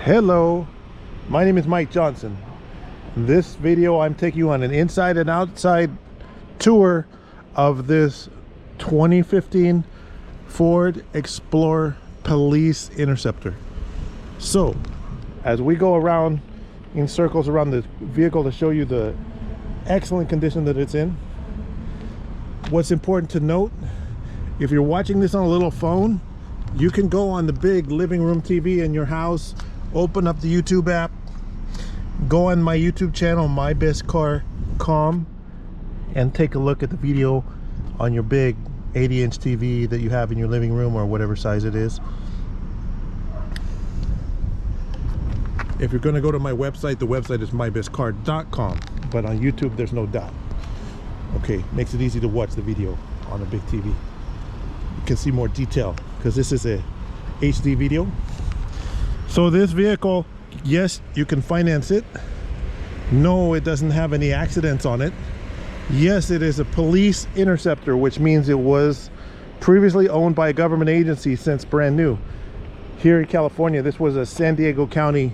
Hello, my name is Mike Johnson. In this video I'm taking you on an inside and outside tour of this 2015 Ford Explorer Police Interceptor. So as we go around in circles around the vehicle to show you the excellent condition that it's in, what's important to note, if you're watching this on a little phone, you can go on the big living room TV in your house, open up the YouTube app, go on my YouTube channel, MyBestCar.com, and take a look at the video on your big 80-inch TV that you have in your living room or whatever size it is. If you're going to go to my website, the website is MyBestCar.com, but on YouTube there's no doubt. Okay, makes it easy to watch the video on a big TV. You can see more detail because this is a HD video. So this vehicle, yes, you can finance it. No, it doesn't have any accidents on it. Yes, it is a police interceptor, which means it was previously owned by a government agency since brand new. Here in California, this was a San Diego County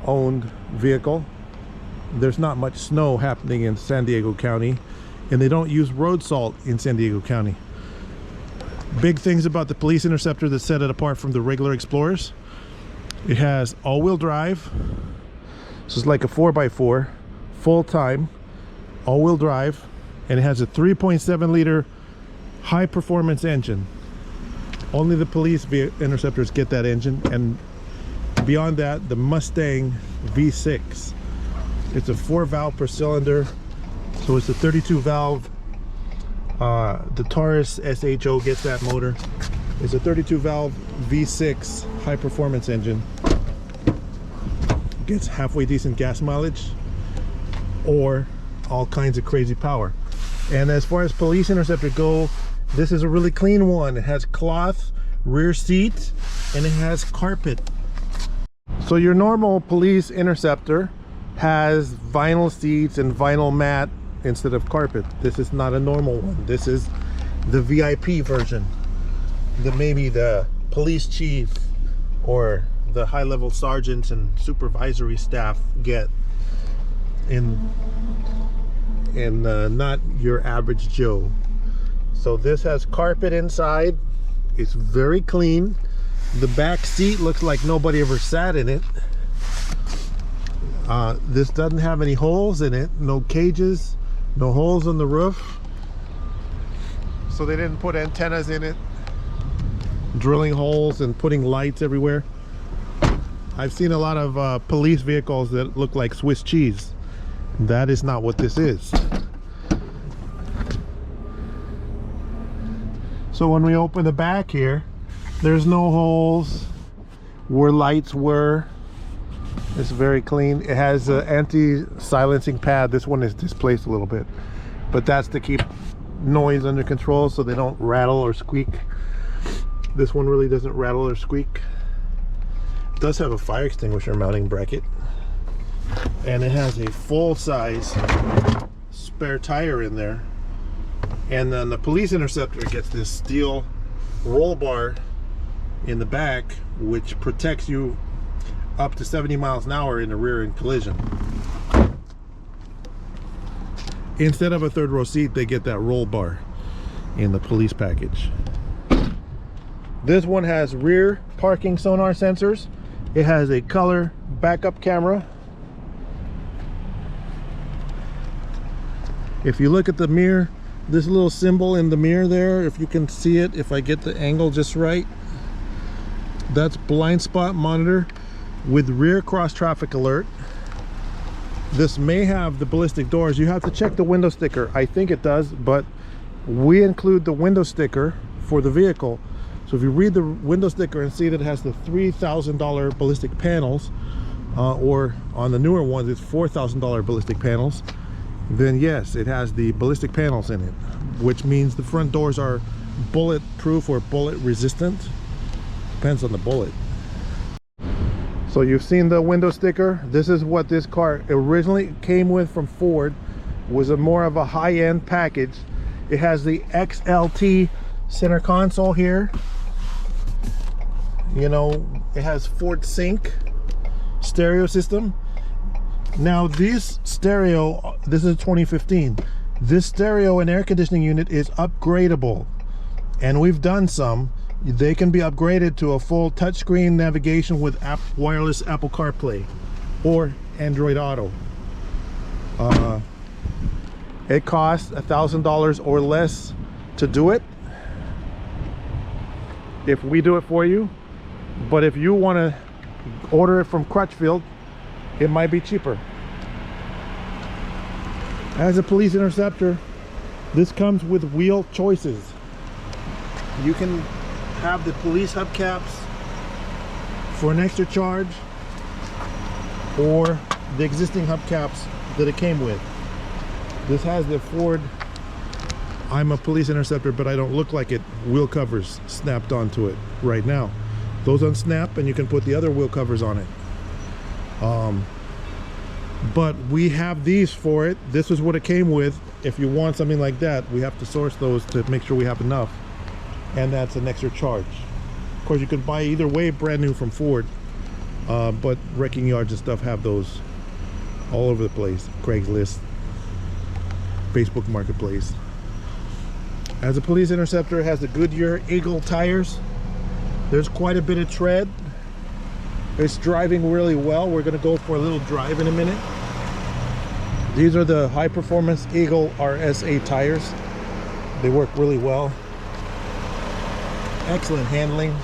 owned vehicle. There's not much snow happening in San Diego County, and they don't use road salt in San Diego County. Big things about the police interceptor that set it apart from the regular Explorers: it has all-wheel drive. This is like a 4x4 full-time all-wheel drive, and it has a 3.7 liter high-performance engine. Only the police interceptors get that engine, and beyond that, the Mustang V6. It's a 4-valve per cylinder, so it's a 32 valve. The Taurus SHO gets that motor. It's a 32 valve V6 high performance engine. Gets halfway decent gas mileage or all kinds of crazy power. And as far as police interceptor go, this is a really clean one. It has cloth rear seat and it has carpet. So your normal police interceptor has vinyl seats and vinyl mat instead of carpet. This is not a normal one. This is the VIP version that maybe the police chief or the high-level sergeants and supervisory staff get in not your average Joe. So this has carpet inside. It's very clean. The back seat looks like nobody ever sat in it. This doesn't have any holes in it, no cages, no holes on the roof, so they didn't put antennas in it, drilling holes and putting lights everywhere. I've seen a lot of police vehicles that look like Swiss cheese. That is not what this is. So when we open the back here, there's no holes where lights were. It's very clean. It has an anti-silencing pad. This one is displaced a little bit, but that's to keep noise under control so they don't rattle or squeak. This one really doesn't rattle or squeak. It does have a fire extinguisher mounting bracket, and it has a full-size spare tire in there. And then the police interceptor gets this steel roll bar in the back, which protects you up to 70 miles an hour in the rear end collision. Instead of a third row seat, they get that roll bar in the police package. This one has rear parking sonar sensors. It has a color backup camera. If you look at the mirror, this little symbol in the mirror there, if you can see it, if I get the angle just right, that's blind spot monitor with rear cross traffic alert. This may have the ballistic doors. You have to check the window sticker. I think it does, but we include the window sticker for the vehicle. So if you read the window sticker and see that it has the $3,000 ballistic panels, or on the newer ones it's $4,000 ballistic panels, then yes, it has the ballistic panels in it, which means the front doors are bulletproof or bullet resistant. Depends on the bullet. So you've seen the window sticker. This is what this car originally came with from Ford. Was a more of a high-end package. It has the XLT center console here. You know, it has Ford Sync. stereo system. Now this stereo, this is a 2015. This stereo and air conditioning unit is upgradable, and we've done some. They can be upgraded to a full touchscreen navigation with wireless Apple CarPlay or Android Auto. It costs $1,000 or less to do it if we do it for you, but if you want to order it from Crutchfield, it might be cheaper. As a Police Interceptor, this comes with wheel choices. You can have the police hubcaps for an extra charge, or the existing hubcaps that it came with. This has the Ford "I'm a Police Interceptor but I don't look like it" wheel covers snapped onto it right now. Those unsnap and you can put the other wheel covers on it. But we have these for it. This is what it came with. If you want something like that, we have to source those to make sure we have enough, and that's an extra charge. Of course, you can buy either way brand new from Ford, but wrecking yards and stuff have those all over the place. Craigslist, Facebook Marketplace. As a Police Interceptor, it has the Goodyear Eagle tires. There's quite a bit of tread. It's driving really well. We're going to go for a little drive in a minute. These are the high performance Eagle RS8 tires. They work really well. Excellent handling.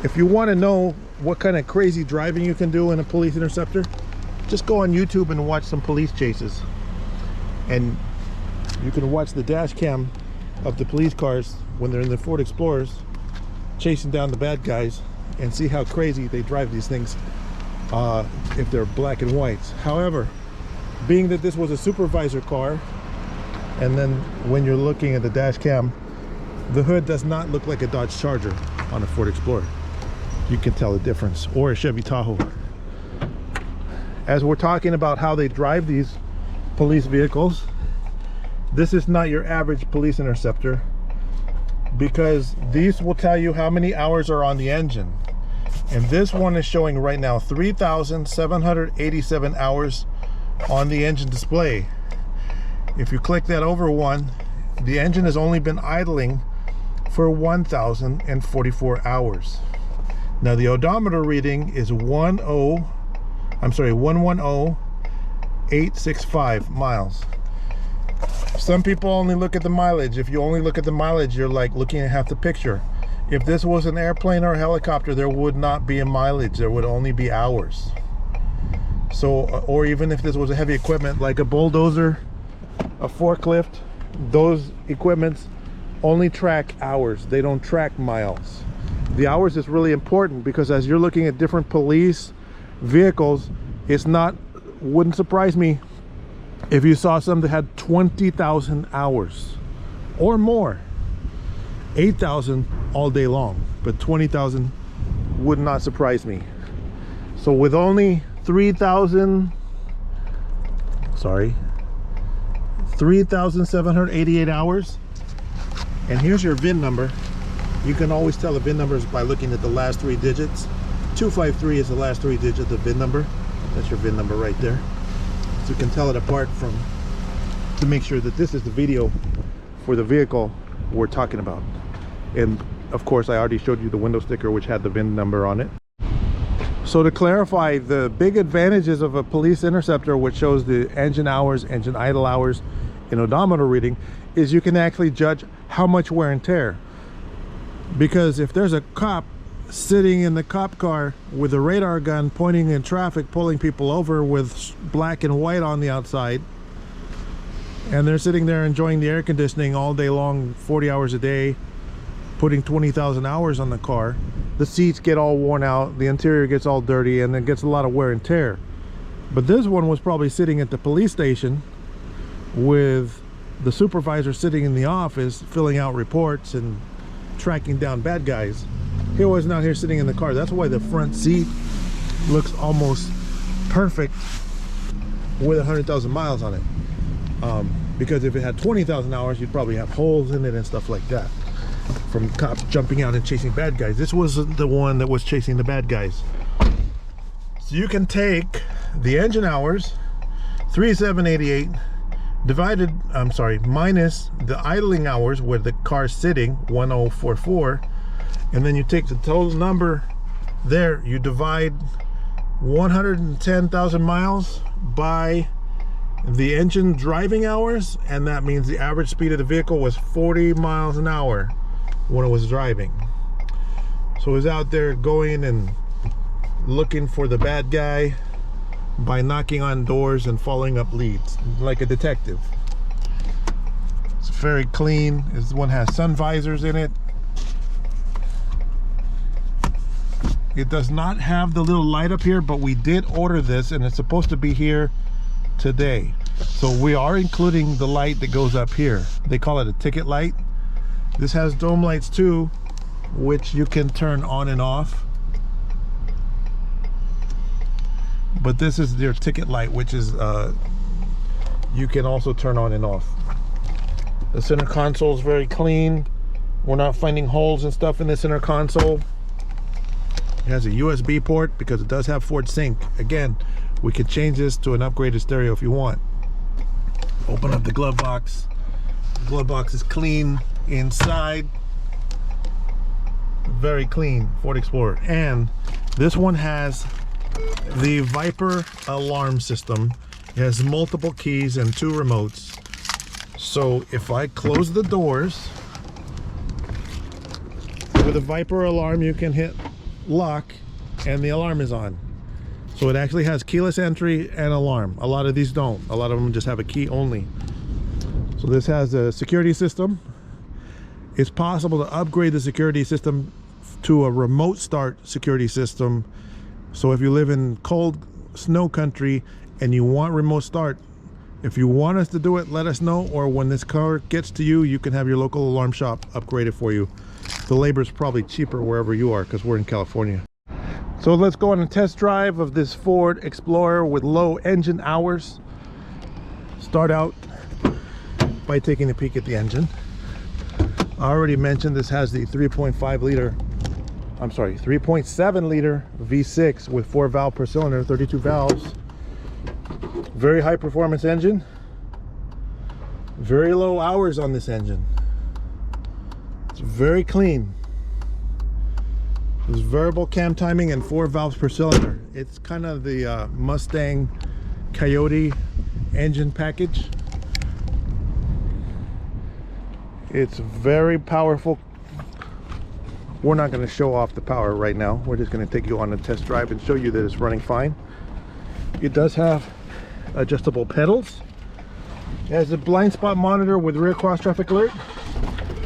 If you want to know what kind of crazy driving you can do in a Police Interceptor, just go on YouTube and watch some police chases, and you can watch the dash cam of the police cars when they're in the Ford Explorers chasing down the bad guys, and see how crazy they drive these things if they're black and whites. However, being that this was a supervisor car, and then when you're looking at the dash cam, the hood does not look like a Dodge Charger on a Ford Explorer. You can tell the difference, or a Chevy Tahoe. As we're talking about how they drive these police vehicles, this is not your average Police Interceptor, because these will tell you how many hours are on the engine. And this one is showing right now 3,787 hours on the engine display. If you click that over one, the engine has only been idling for 1,044 hours. Now the odometer reading is 110,865 miles. Some people only look at the mileage. If you only look at the mileage, you're like looking at half the picture. If this was an airplane or a helicopter, there would not be a mileage. There would only be hours. So, or even if this was a heavy equipment like a bulldozer, a forklift, those equipments only track hours. They don't track miles. The hours is really important, because as you're looking at different police vehicles, it's not, wouldn't surprise me if you saw some that had 20,000 hours or more. 8,000 all day long, but 20,000 would not surprise me. So with only 3,788 hours, and here's your VIN number. You can always tell the VIN numbers by looking at the last three digits. 253 is the last three digits of the VIN number. That's your VIN number right there. So you can tell it apart from, to make sure that this is the video for the vehicle we're talking about. And of course, I already showed you the window sticker which had the VIN number on it. So to clarify, the big advantages of a Police Interceptor, which shows the engine hours, engine idle hours, and odometer reading, is you can actually judge how much wear and tear. Because if there's a cop sitting in the cop car with a radar gun pointing in traffic, pulling people over with black and white on the outside, and they're sitting there enjoying the air conditioning all day long, 40 hours a day, putting 20,000 hours on the car, the seats get all worn out, the interior gets all dirty, and it gets a lot of wear and tear. But this one was probably sitting at the police station with the supervisor sitting in the office filling out reports and tracking down bad guys. He was not here sitting in the car. That's why the front seat looks almost perfect with 100,000 miles on it. Because if it had 20,000 hours, you'd probably have holes in it and stuff like that from cops jumping out and chasing bad guys. This was the one that was chasing the bad guys. So you can take the engine hours, 3,788, minus the idling hours where the car's sitting, 1,044, and then you take the total number there, you divide 110,000 miles by the engine driving hours, and that means the average speed of the vehicle was 40 miles an hour when it was driving. So it was out there going and looking for the bad guy by knocking on doors and following up leads like a detective. It's very clean. This one has sun visors in it. It does not have the little light up here, but we did order this and it's supposed to be here today. So we are including the light that goes up here. They call it a ticket light. This has dome lights too, which you can turn on and off. But this is their ticket light, which is you can also turn on and off. The center console is very clean. We're not finding holes and stuff in the center console. It has a USB port because it does have Ford Sync. Again, we could change this to an upgraded stereo if you want. Open up the glove box. The glove box is clean inside. Very clean Ford Explorer. And this one has the Viper alarm system. It has multiple keys and 2 remotes. So if I close the doors with a Viper alarm, you can hit lock and the alarm is on. So it actually has keyless entry and alarm. A lot of these don't. A lot of them just have a key only. So this has a security system. It's possible to upgrade the security system to a remote start security system. So if you live in cold snow country and you want remote start, if you want us to do it, let us know, or when this car gets to you, you can have your local alarm shop upgrade it for you. The labor is probably cheaper wherever you are because we're in California. So let's go on a test drive of this Ford Explorer with low engine hours. Start out by taking a peek at the engine. I already mentioned this has the 3.7 liter V6 with 4 valve per cylinder, 32 valves. Very high performance engine. Very low hours on this engine. It's very clean. There's variable cam timing and 4 valves per cylinder. It's kind of the Mustang Coyote engine package. It's very powerful. We're not going to show off the power right now. We're just going to take you on a test drive and show you that it's running fine. It does have adjustable pedals. It has a blind spot monitor with rear cross traffic alert.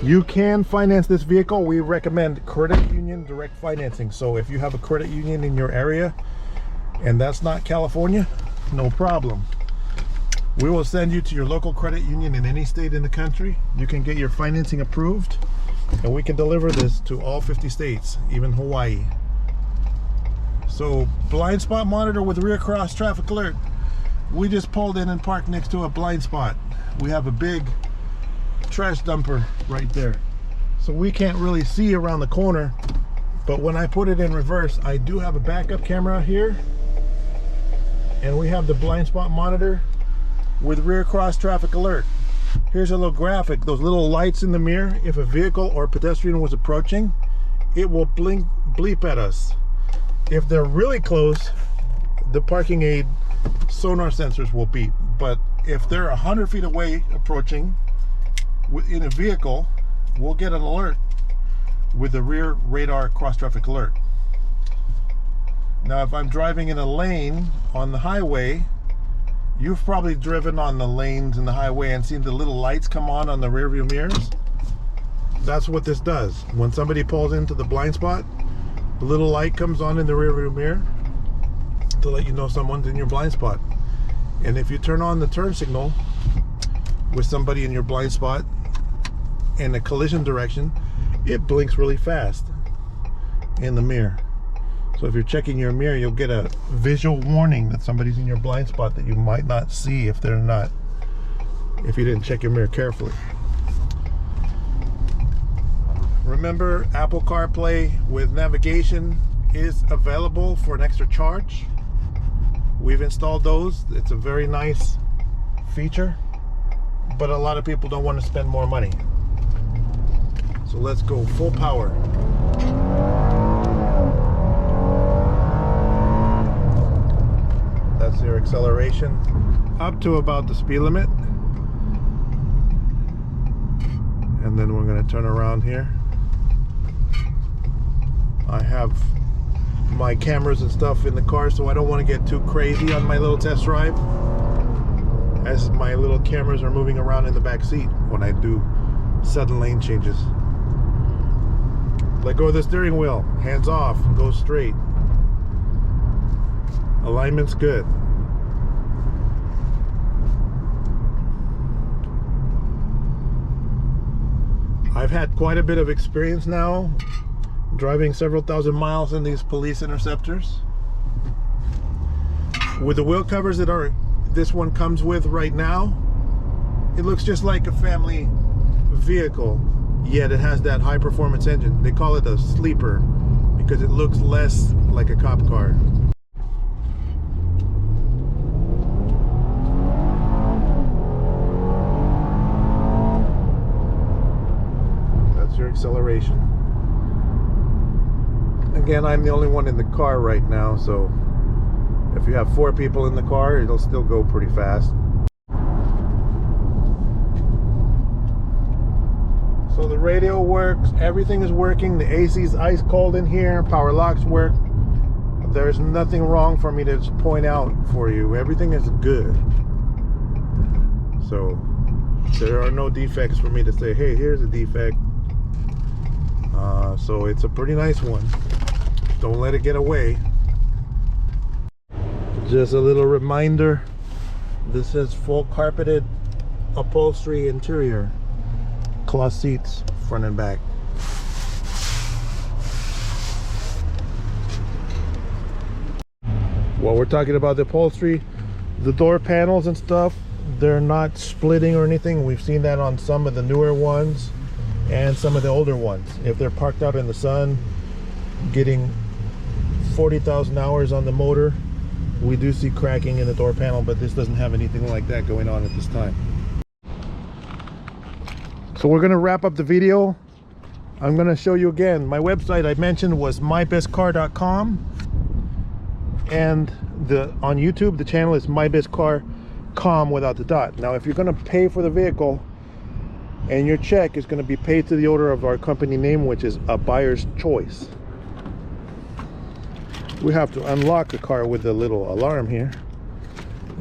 You can finance this vehicle. We recommend credit union direct financing. So if you have a credit union in your area and that's not California, no problem. We will send you to your local credit union in any state in the country. You can get your financing approved and we can deliver this to all 50 states, even Hawaii. So blind spot monitor with rear cross traffic alert. We just pulled in and parked next to a blind spot. We have a big trash dumper right there, so we can't really see around the corner, but when I put it in reverse, I do have a backup camera here, and we have the blind spot monitor with rear cross traffic alert. Here's a little graphic. Those little lights in the mirror, if a vehicle or a pedestrian was approaching, it will bleep at us. If they're really close, the parking aid sonar sensors will beep. But if they're 100 feet away approaching in a vehicle, we'll get an alert with the rear radar cross traffic alert. Now if I'm driving in a lane on the highway, you've probably driven on the lanes in the highway and seen the little lights come on the rear view mirrors. That's what this does. When somebody pulls into the blind spot, the little light comes on in the rear view mirror to let you know someone's in your blind spot. And if you turn on the turn signal with somebody in your blind spot in the collision direction, it blinks really fast in the mirror. So if you're checking your mirror, you'll get a visual warning that somebody's in your blind spot that you might not see if you didn't check your mirror carefully. Remember, Apple CarPlay with navigation is available for an extra charge. We've installed those. It's a very nice feature, but a lot of people don't want to spend more money. So let's go full power. That's your acceleration up to about the speed limit. And then we're going to turn around here. I have my cameras and stuff in the car, so I don't want to get too crazy on my little test drive, as my little cameras are moving around in the back seat when I do sudden lane changes. Let go of the steering wheel, hands off, go straight. Alignment's good. I've had quite a bit of experience now driving several thousand miles in these police Interceptors. With the wheel covers that this one comes with right now, it looks just like a family vehicle, yet it has that high performance engine. They call it a sleeper because it looks less like a cop car. That's your acceleration. Again, I'm the only one in the car right now, so if you have 4 people in the car, it'll still go pretty fast. So the radio works, everything is working, the AC's ice cold in here, power locks work. There's nothing wrong for me to just point out for you. Everything is good. So there are no defects for me to say, hey, here's a defect. So it's a pretty nice one. Don't let it get away. Just a little reminder, this is full carpeted upholstery interior, cloth seats front and back. While we're talking about the upholstery, the door panels and stuff, they're not splitting or anything. We've seen that on some of the newer ones and some of the older ones. If they're parked out in the sun getting 40,000 hours on the motor, we do see cracking in the door panel, but this doesn't have anything like that going on at this time. So we're going to wrap up the video. I'm going to show you again. My website I mentioned was mybestcar.com, and on YouTube the channel is mybestcar.com without the dot. Now if you're going to pay for the vehicle, and your check is going to be paid to the owner of our company name, which is a buyer's choice. We have to unlock the car with a little alarm here,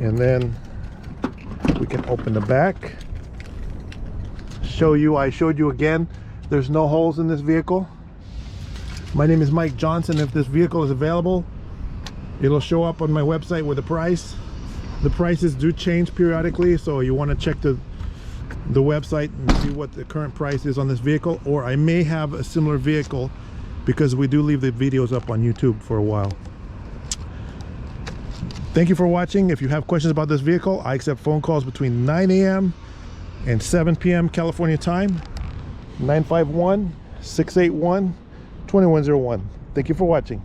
and then we can open the back. I showed you again, there's no holes in this vehicle. My name is Mike Johnson. If this vehicle is available, it'll show up on my website with a price. The prices do change periodically, so you want to check the website and see what the current price is on this vehicle, or I may have a similar vehicle, because we do leave the videos up on YouTube for a while. Thank you for watching. If you have questions about this vehicle, I accept phone calls between 9 a.m. and 7 p.m. California time. 951-681-2101. Thank you for watching.